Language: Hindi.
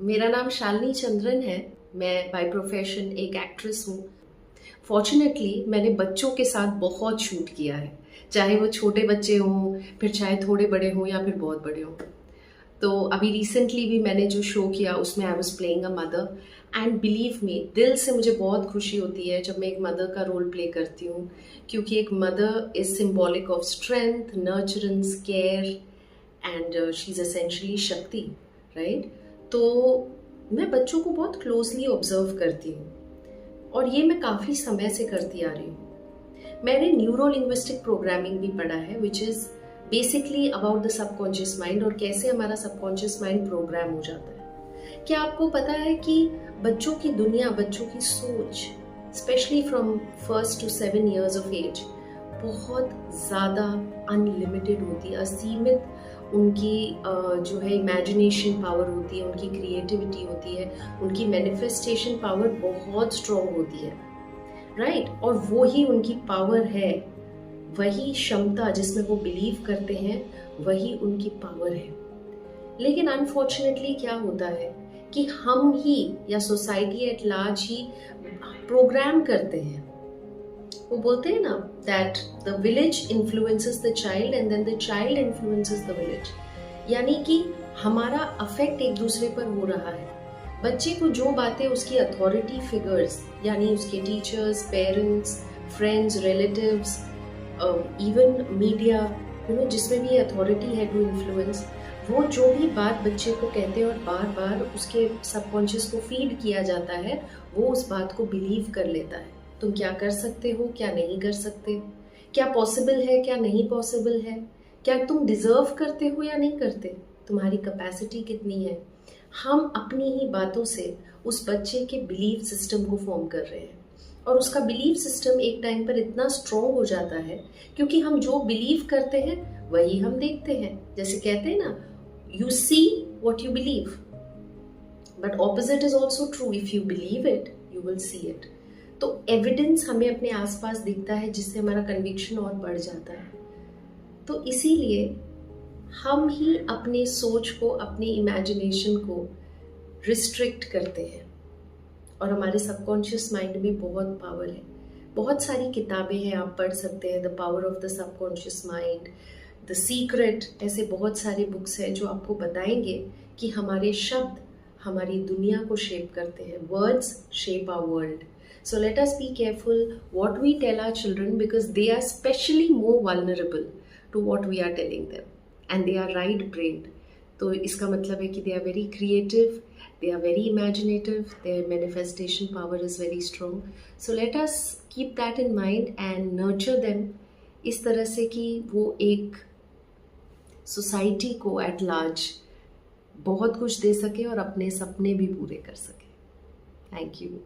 मेरा नाम शालिनी चंद्रन है। मैं बाय प्रोफेशन एक एक्ट्रेस हूँ। फॉर्चुनेटली मैंने बच्चों के साथ बहुत शूट किया है, चाहे वो छोटे बच्चे हों, फिर चाहे थोड़े बड़े हों या फिर बहुत बड़े हों। तो अभी रिसेंटली भी मैंने जो शो किया उसमें I was playing a mother, and believe me, दिल से मुझे बहुत खुशी होती है जब मैं एक मदर का रोल प्ले करती हूँ, क्योंकि एक mother is symbolic of strength, nurturance, care, and she is essentially शक्ति, राइट। तो मैं बच्चों को बहुत क्लोजली ऑब्जर्व करती हूँ और ये मैं काफ़ी समय से करती आ रही हूँ। मैंने न्यूरो लिंग्विस्टिक प्रोग्रामिंग भी पढ़ा है, which is basically about the subconscious mind और कैसे हमारा सबकॉन्शियस माइंड प्रोग्राम हो जाता है। क्या आपको पता है कि बच्चों की दुनिया, बच्चों की सोच, specially from 1 to 7 years of age, बहुत ज़्यादा अनलिमिटेड होती है, असीमित उनकी जो है इमेजिनेशन पावर होती है, उनकी क्रिएटिविटी होती है, उनकी मैनिफेस्टेशन पावर बहुत स्ट्रॉन्ग होती है, राइट। और वो ही उनकी पावर है, वही क्षमता जिसमें वो बिलीव करते हैं, वही उनकी पावर है। लेकिन अनफॉर्चुनेटली क्या होता है कि हम ही या सोसाइटी एट लार्ज ही प्रोग्राम करते हैं। वो बोलते हैं ना that the village influences the child and then the child influences the village, यानी कि हमारा अफेक्ट एक दूसरे पर हो रहा है। बच्चे को जो बातें उसकी अथॉरिटी फिगर्स, यानी उसके teachers, parents, friends, relatives, even media, जिसमें भी अथॉरिटी है टू इन्फ्लुएंस, वो जो भी बात बच्चे को कहते हैं और बार बार उसके सबकॉन्शियस को फीड किया जाता है, वो उस बात को बिलीव कर लेता है। तुम क्या कर सकते हो, क्या नहीं कर सकते, क्या पॉसिबल है, क्या नहीं पॉसिबल है, क्या तुम डिजर्व करते हो या नहीं करते, तुम्हारी कैपेसिटी कितनी है। हम अपनी ही बातों से उस बच्चे के बिलीव सिस्टम को फॉर्म कर रहे हैं, और उसका बिलीव सिस्टम एक टाइम पर इतना स्ट्रॉन्ग हो जाता है क्योंकि हम जो बिलीव करते हैं वही हम देखते हैं। जैसे कहते हैं ना, you see what you believe, but opposite is also true, if you believe it you will see it. तो एविडेंस हमें अपने आसपास दिखता है, जिससे हमारा कन्विक्शन और बढ़ जाता है। तो इसीलिए हम ही अपनी सोच को, अपनी इमेजिनेशन को रिस्ट्रिक्ट करते हैं, और हमारे सबकॉन्शियस माइंड में बहुत पावर है। बहुत सारी किताबें हैं, आप पढ़ सकते हैं, the power of the subconscious mind, the secret, ऐसे बहुत सारे बुक्स हैं जो आपको बताएंगे कि हमारे शब्द हमारी दुनिया को शेप करते हैं। Words shape our world. So let us be careful what we tell our children, because they are especially more vulnerable to what we are telling them, and they are right brained. तो इसका मतलब है कि they are very creative, they are very imaginative, their manifestation power is very strong. So let us keep that in mind and nurture them इस तरह से कि वो एक सोसाइटी को एट लार्ज बहुत कुछ दे सके और अपने सपने भी पूरे कर सके। Thank you.